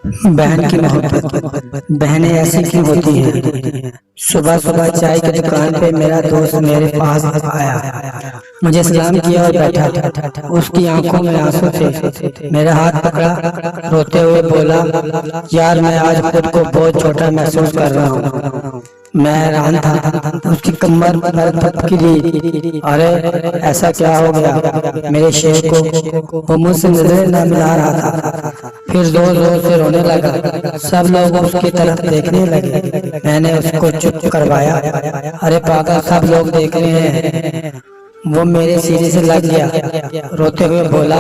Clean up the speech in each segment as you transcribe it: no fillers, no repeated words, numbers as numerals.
बहन की मोहब्बत। बहनें ऐसी क्यों होती हैं? सुबह सुबह चाय की दुकान पे मेरा दोस्त मेरे पास आया, मुझे सलाम किया और बैठा। उसकी आंखों में आंसू थे। मेरा हाथ पकड़ा, रोते हुए बोला, यार मैं आज खुद को बहुत छोटा महसूस कर रहा हूँ। मैं हैरान था, उसकी कमर पकड़ी। अरे ऐसा क्या हो गया मेरे शेर को? वो मुझसे नजरें न मिला रहा था, फिर जोर जोर से रोने लगा। सब लोग उसकी तरफ देखने लगे। मैंने उसको चुप करवाया। अरे पागल, सब लोग देख रहे हैं। वो मेरे सीने से लग गया, रोते हुए बोला,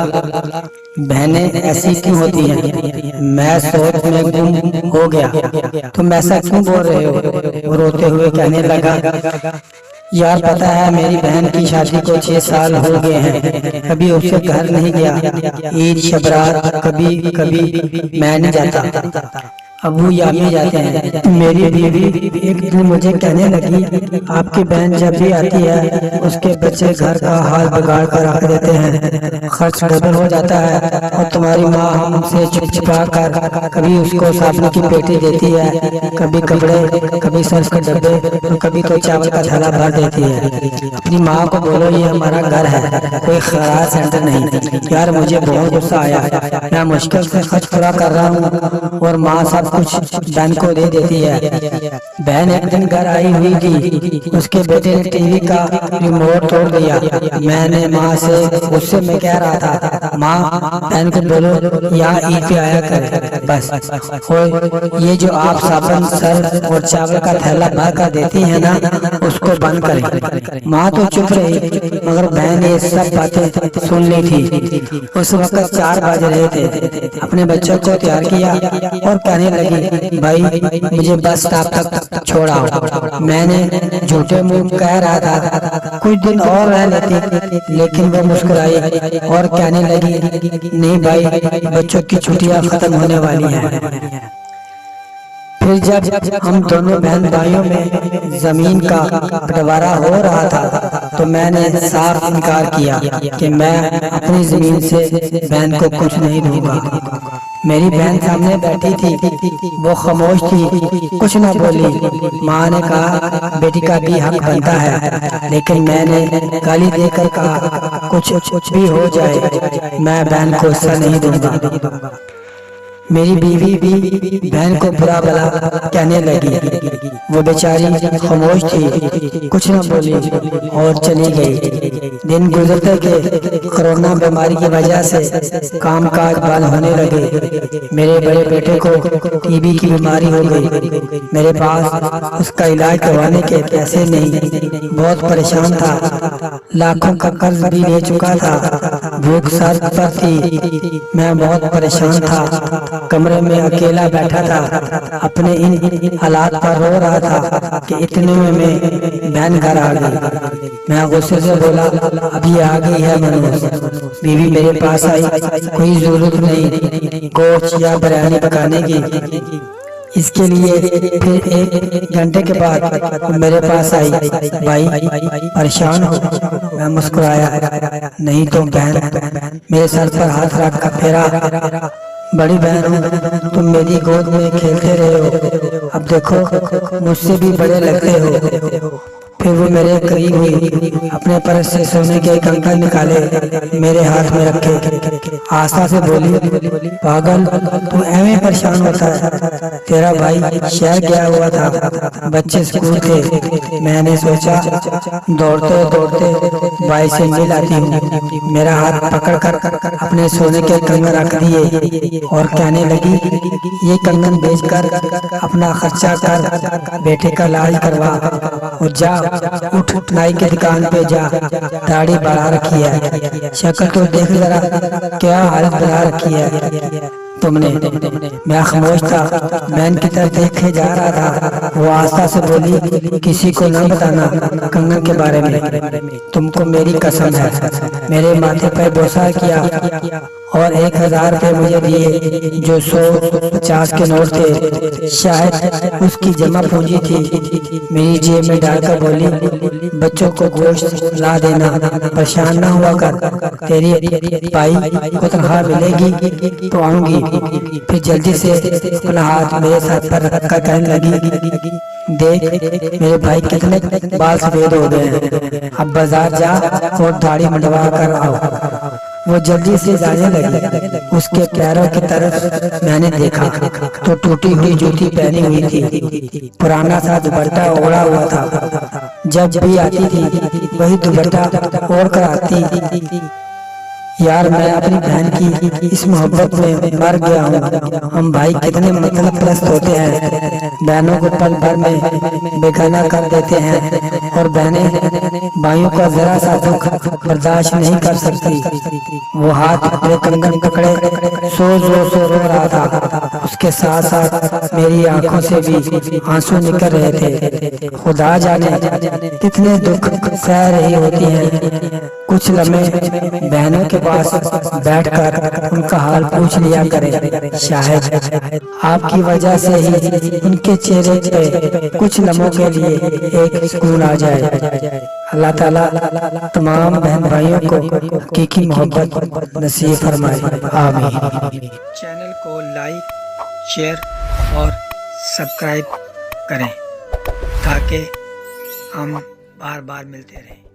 बहनें ऐसी क्यों होती हैं? मैं सोच में गुम हो गया। तुम ऐसा क्यों बोल रहे हो? वो रोते हुए कहने लगा, यार पता है मेरी बहन की शादी को 6 साल हो गए हैं, कभी उसके घर नहीं गया। ईद शबरात कभी कभी मैं नहीं जाता, अबू या अम्मी जाते हैं। मेरी बीवी एक दिन मुझे कहने लगी, आपकी बहन जब भी आती है उसके बच्चे घर का हाल बिगाड़ कर रख देते हैं, खर्च डबल हो जाता है। और तुम्हारी माँ हमसे छुप छुपा कर कभी उसको साबुन की पेटी देती है, कभी कपड़े, कभी सर्फ के डब्बे, और कभी तो चावल का थैला भर देती है। अपनी माँ को बोलो ये हमारा घर है, कोई खराब सेंटर नहीं। यार मुझे बहुत गुस्सा आया। मैं मुश्किल से खर्च पूरा कर रहा हूँ और माँ सब कुछ बहन को दे देती है। बहन एक दिन घर आई हुई थी, उसके बेटे ने टीवी का रिमोट तोड़ दिया। मैंने माँ से गुस्से में कह रहा था, माँ बहन को बोलो यहाँ ईद पे आया कर बस। और ये जो आप साबुन, सर्फ और चावल का थैला भर कर देती है ना, उसको बंद करें। माँ तो चुप रही, मगर बहन ये सब बातें सुन ली थी। उस वक्त 4 बज रहे थे। अपने बच्चों को तैयार किया और कहने लगी, भाई मुझे बस स्टॉप तक छोड़ाओ। मैंने झूठे मुंह कह रहा था कुछ दिन और रह लेती, लेकिन वो मुस्कुराई और कहने लगी, नहीं भाई, बच्चों की छुट्टियां खत्म होने वाली हैं। फिर जब हम दोनों बहन भाइयों में जमीन का बंटवारा हो रहा था, तो मैंने साफ इनकार किया कि मैं अपनी जमीन से बहन को कुछ नहीं दूंगा। मेरी बहन सामने बैठी थी, वो खामोश थी, कुछ ना बोली। माँ ने कहा, बेटी का भी हक बनता है, लेकिन मैंने गाली देकर कहा, कुछ भी हो जाए मैं बहन को हिस्सा नहीं दूंगा। मेरी बीवी भी बहन को बुरा भला कहने लगी। वो बेचारी खामोश थी, कुछ न बोली और चली गई। दिन गुजरते गए, कोरोना बीमारी की वजह से कामकाज बंद होने लगे। मेरे बड़े बेटे को टीबी की बीमारी हो गई। मेरे पास उसका इलाज करवाने के पैसे नहीं, बहुत परेशान था। लाखों का कर्ज भी ले चुका था, भूख सर पर थी। मैं बहुत परेशान था, कमरे में अकेला बैठा था, अपने इन हालात पर रो रहा था कि इतने में बहन घर आ गई। मैं गुस्से से बोला, अभी आ गई है मनोज। बीवी मेरे पास आई, कोई जरूरत नहीं गोश्त या बिरयानी पकाने की। इसके लिए फिर 1 घंटे के बाद मेरे पास आई, भाई परेशान हो? मैं मुस्कुराया, नहीं तो बहन। मेरे सर पर हाथ रख कर फेरा, बड़ी बहन हो, तुम मेरी गोद में खेलते रहे हो, अब देखो मुझसे भी बड़े लगते हो। फिर वो मेरे करीब हुई, अपने पर्स से सोने के कंकड़ निकाले, मेरे हाथ में रखे, आस्था से बोली, पागल तू ऐਵੇਂ परेशान होता है? तेरा भाई शहर गया हुआ था, बच्चे स्कूल थे। मैंने सोचा दौड़ते दौड़ते भाई से मिल आती हूँ। मेरा हाथ पकड़ कर अपने सोने के कंगन रख दिए और कहने लगी, ये कंगन बेचकर अपना खर्चा कर, बेटे का इलाज करवा और जा, उठ नाई की दुकान पे जा, दाढ़ी बढ़ा रखी है, शक्ल तो देख जरा, क्या हालत बना रखी है तुमने। मैं खामोश था, बहन की तरफ देखे जा रहा था। वो आस्था से बोली, किसी को न बताना कंगन के बारे में, तुमको मेरी कसम है। मेरे माथे पर बोसा किया और 1000 रुपये मुझे दिए जो 100-50 के नोट थे। शायद उसकी जमा पूंजी थी। मेरी जेब में डालकर बोली, बच्चों को गोश्त ला देना, परेशान ना हुआ कर, तेरी भाई को तनख्वाह मिलेगी तो आऊंगी। फिर जल्दी से अपना हाथ मेरे सर पर रखकर कहने लगी, देख मेरे भाई कितने बाल सफेद हो गए हैं, अब बाजार जा और दाढ़ी मंडवा कर आओ। वो जल्दी से जाने लगी। उसके पैरों की तरफ मैंने देखा तो टूटी हुई जूती पहनी हुई थी, पुराना सा दुपट्टा ओढ़ा हुआ था। जब भी आती थी वही दुपट्टा ओढ़ कर आती। यार मैं अपनी बहन की इस मोहब्बत में मर गया हूँ। हम भाई कितने मतलब प्रस्त होते हैं, बहनों को पल भर में बेगाना कर देते हैं और बहनें भाइयों का जरा सा दुख बर्दाश्त नहीं कर सकती। वो हाथ मेरे कंगन पकड़े सो रो रहा था। उसके साथ साथ मेरी आंखों से भी आंसू निकल रहे थे। खुदा जाने कितने दुख सह रही होती हैं। कुछ लम्हे बहनों के पास बैठकर उनका हाल पूछ लिया करें। शायद आपकी वजह से ही उनके चेहरे पे कुछ लम्हों के लिए एक सुकून आ जाए। अल्लाह ताला तमाम बहन भाइयों को हकीकी मोहब्बत नसीब फरमाए, आमीन। चैनल को लाइक, शेयर और सब्सक्राइब करें ताकि हम बार बार मिलते रहें।